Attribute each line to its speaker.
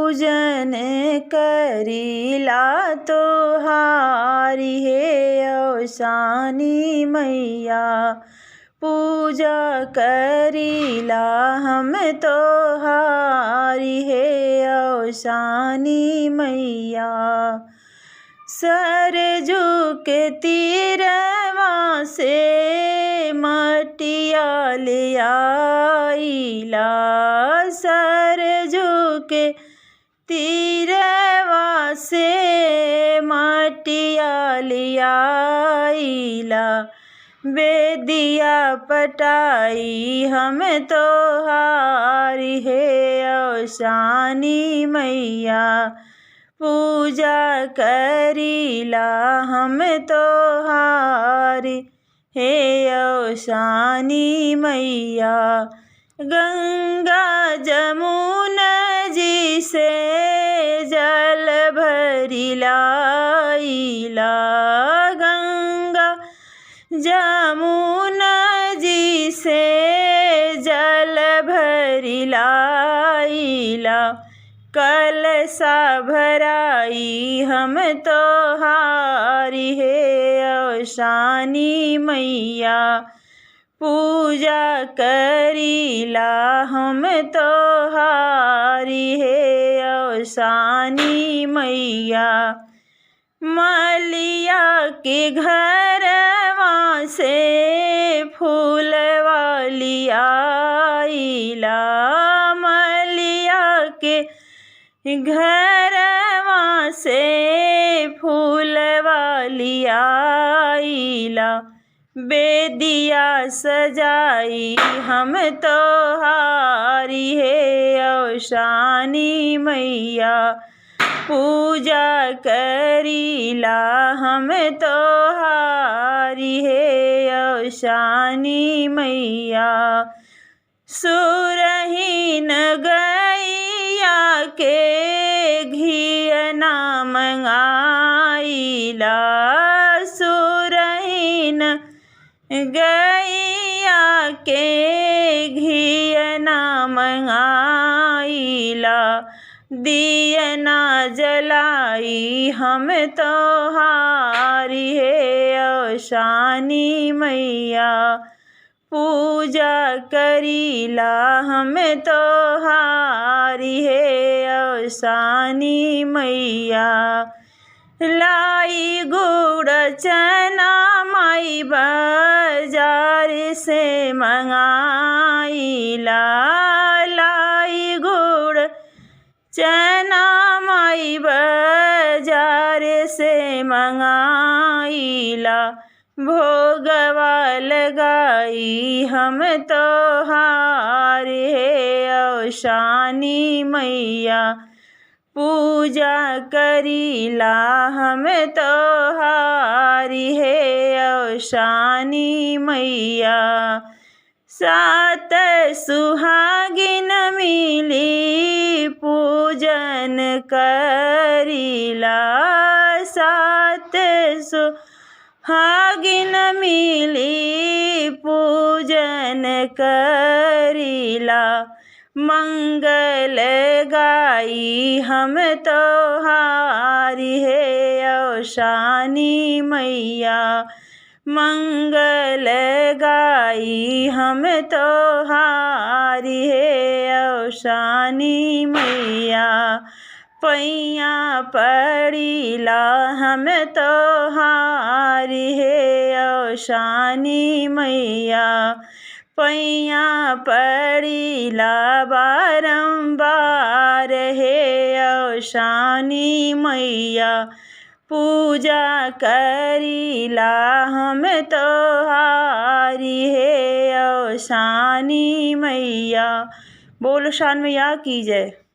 Speaker 1: पूजन करीला तोहारी हे औसानी मैया। पूजा करीला हम तोहारी हे औसानी मैया। सरजू के तीरवा से मटिया ले आइला। सरजू के तीरवा से मटिया ले आइला। बेदिया पटाई हम तोहारी हे औसानी मैया। पूजा करीला हम तोहारी हे औसानी मैया। गंगा जमुना जी से जल भरी लाइला। गंगा जमुना जी से जल भरी लाइला। कलशा भराई हम तोहारी हे औसानी मैया। पूजा करीला हम तोहारी हे औसानी मैया। मलिया के घरवा से फूलवा लियाइला। मलिया के घरवा से फूलवा लियाइला। बेदिया सजाई हम तोहारी हे औसानी मैया। पूजा करीला हम तोहारी हे औसानी मैया। सुरहीन गैया के घियना मंगाइला। सुरहीन गैया के घियना मंगाइला। दियना जलाई हम तोहारी हे औसानी मैया। पूजा करीला हम तोहारी हे औसानी मैया। लाई गुड़ चना माई बाजार से मंगाइला। लाई गुड़ चना माई बाजार से मंगाइला। भोगवा लगाई हम तोहारी हे औसानी मैया। पूजा करीला हम तोहारी हे औसानी मैया। सात सुहागिन मिली पूजन करीला। सात सुहागिन मिली पूजन करीला। मंगल गाई हम तोहारी हे औसानी मैया। मंगल गाई हम तोहारी हे औसानी मैया। पैया पड़ीला हम तोहारी हे औसानी मैया। पैया पड़ीला बारंबार हे औसानी मैया। पूजा करीला हम तोहारी हे औसानी मैया। बोलो शान मैया की जय।